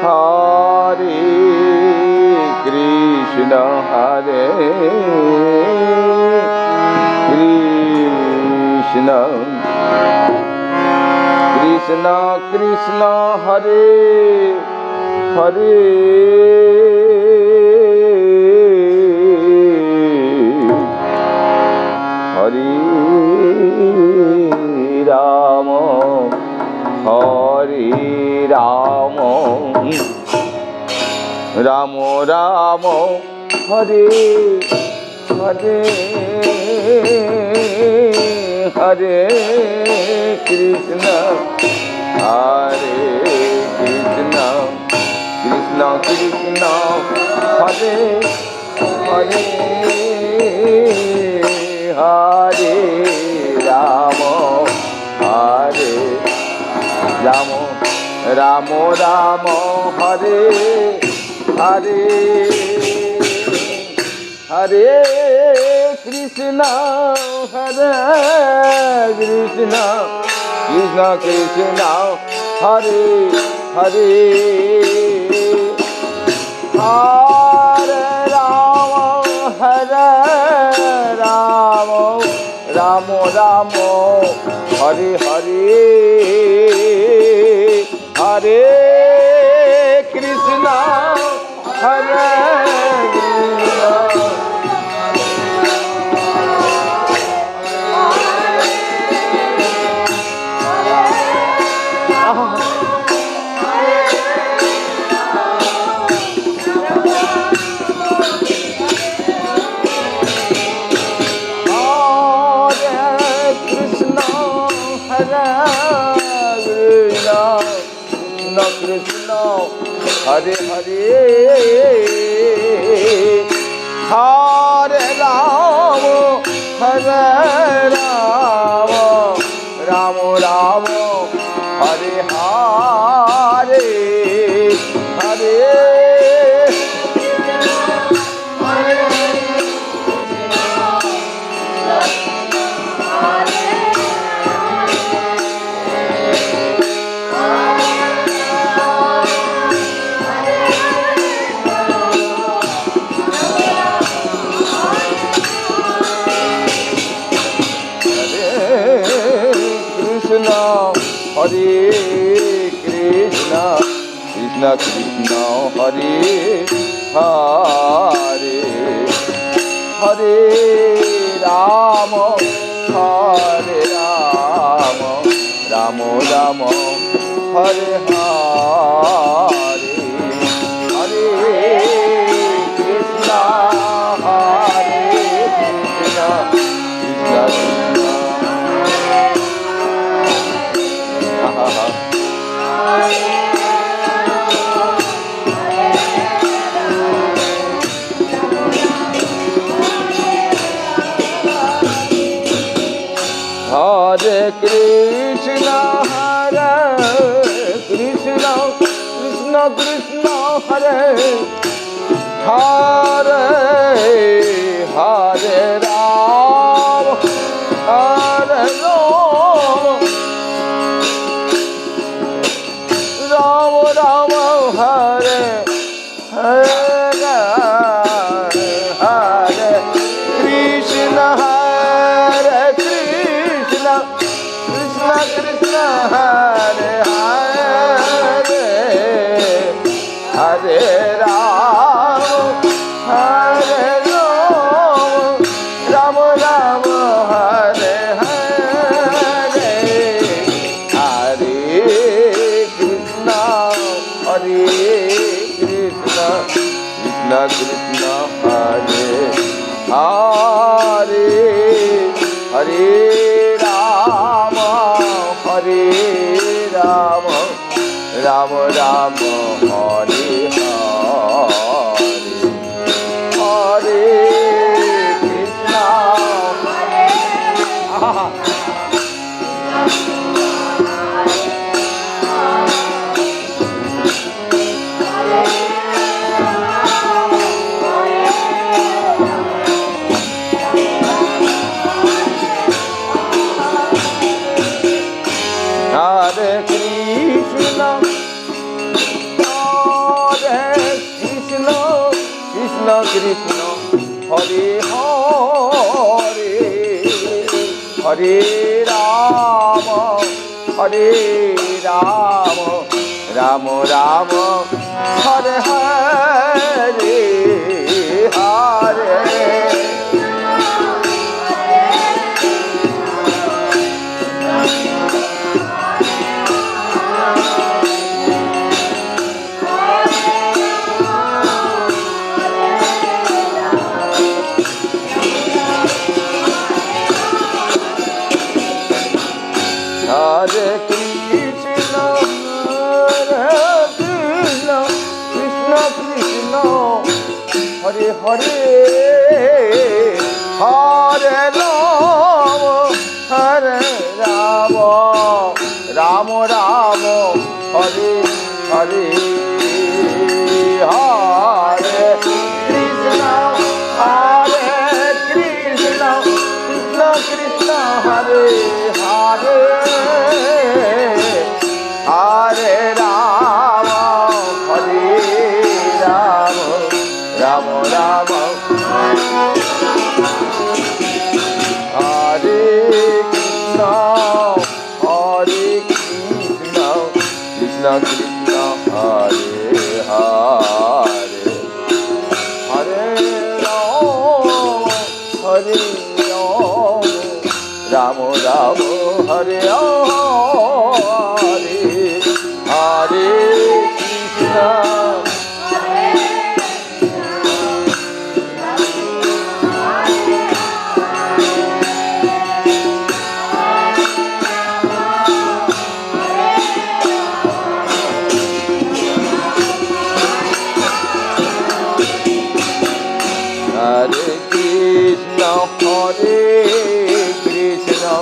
Hare Krishna, Hare Krishna, Krishna Krishna, Hare Hare, Hare Rama, Hare Rama, Rama Rama, Hare Hare, Hare Krishna, Hare Krishna, Krishna Krishna, Hare Hare, Hare Rama, Hare Rama, Rama Rama, Hare Hare, Hare Krishna, Hare Krishna, Krishna Krishna, Hare Hare, Hare Rama, Hare Rama, Rama Rama, Hare Hare, Hare Krishna, Hare Krishna, Krishna, Hare Hare, Hare Rama, Hare Rama, Rama Rama, Hare Hare, Hare Hare Krishna, Krishna Krishna, Hare Hare, Hare Rama, Hare Rama, Rama Rama, Hare Hare, Hare Krishna, Hare Krishna, Krishna Krishna, Hare Krishna, Hare Krishna, Krishna Krishna, Hare Hare, Hare Rama, Hare Rama, Rama Rama, Hare Hare, Hare Krishna, Hare Krishna, Krishna Krishna, Hare Hare, Hare Rama, Hare Rama, Rama Rama, Hare Hare, Hare Krishna, Hare Krishna, Krishna Krishna, Hare Hare, Hare Rama, Hare Rama, Rama Rama, Hare Hare, Hare Krishna, Hare Krishna, Krishna Hare Hare Hare Rama Hare Rama Rama Rama Hare Hare Hare Hare Krishna, Krishna Krishna, Hare Hare, Hare Rama, Hare Rama, Rama Rama, Hare Hare, Hare Krishna, Hare Krishna, Krishna Krishna, Hare Hare, Hare Rama, Hare Rama, Rama Rama, Hare Krishna, Hare Krishna, Krishna Krishna, Hare Hare, Hare Rama, Hare Rama, Rama Hare Hare, Hare Krishna, Hare Krishna, Hare Krishna,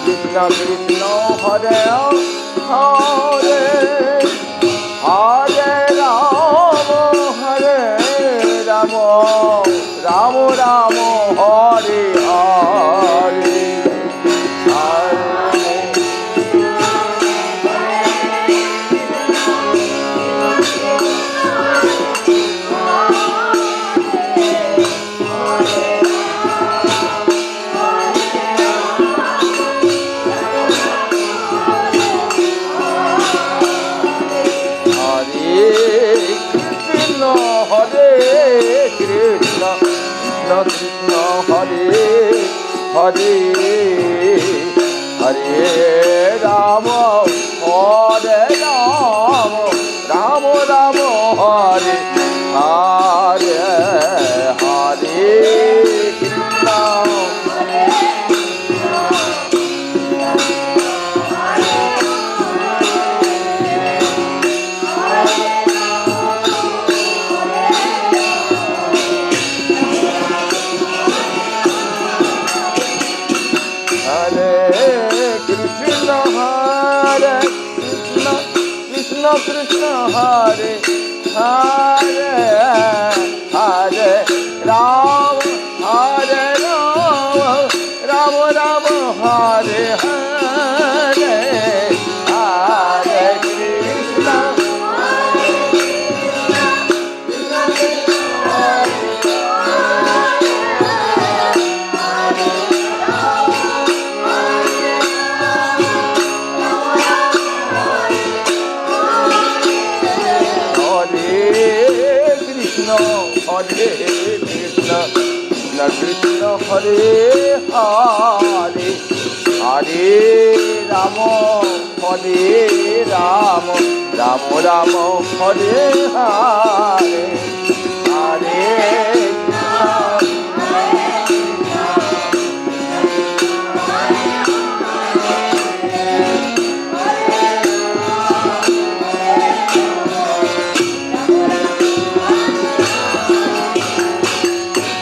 Krishna Krishna, Hare Hare, Hare Rama, Hare Rama, Rama Rama, Hare Hare, Hare Krishna, Krishna Krishna, Hare Hare, Hare Rama, Hare Rama, Rama Rama, Hare Hare, Hare Krishna, Krishna Krishna, Hare Hare, Hare Rama, Hare Rama, Rama Rama, Hare Hare, Hare Krishna, Hare Krishna, Krishna Krishna, Hare Hare, Hare Rama, Hare Rama, Rama Rama, Hare Hare,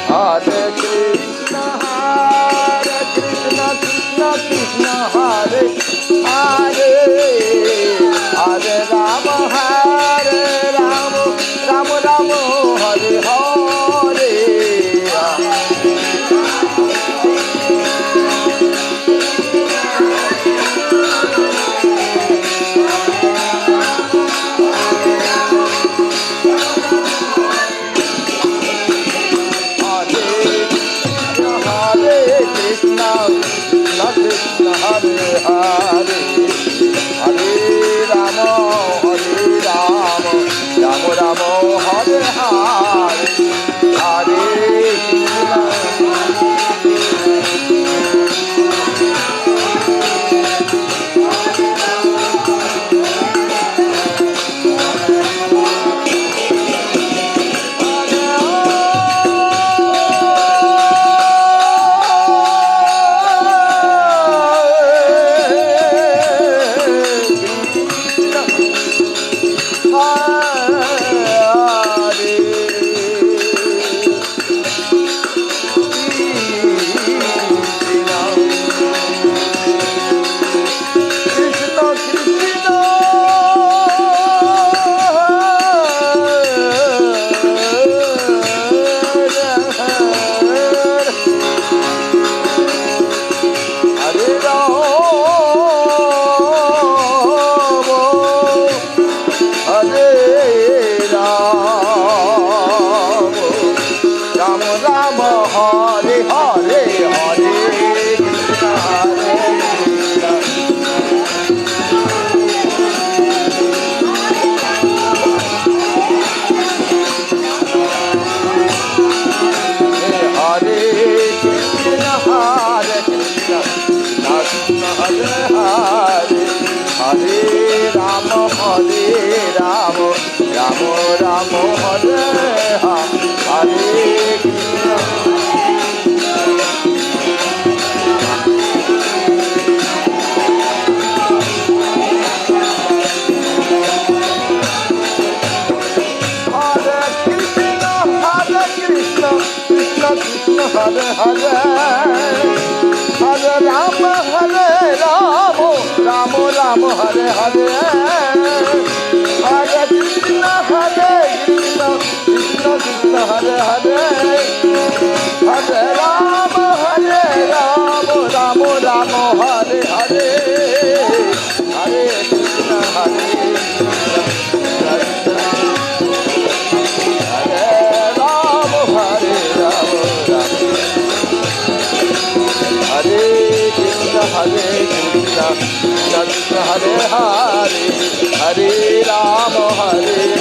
Hare Krishna, Hare Hare, Hare Rama, Hare Rama, Rama Rama, Ram, Ram Ram Hare Hare, Hare Krishna Hare Krishna, Hare Krishna Hare Krishna, Krishna Hare Hare, Hare Ram Hare Ram, Ram Ram Hare Hare, Hare Krishna. Hare Krishna, Hare Krishna, Krishna Krishna Hare Hare, Hare Rama, Hare Rama, Rama Rama Hare Hare, Hare Krishna, Hare Krishna, Krishna Krishna Hare Hare, Hare Rama, Hare Rama, Rama Rama Hare Hare, Hare Krishna, Hare Krishna, Krishna Hare Rama, Hare Rama, Hare Krishna, Hare Krishna, Krishna Hare Hare, Hare Rama, Hare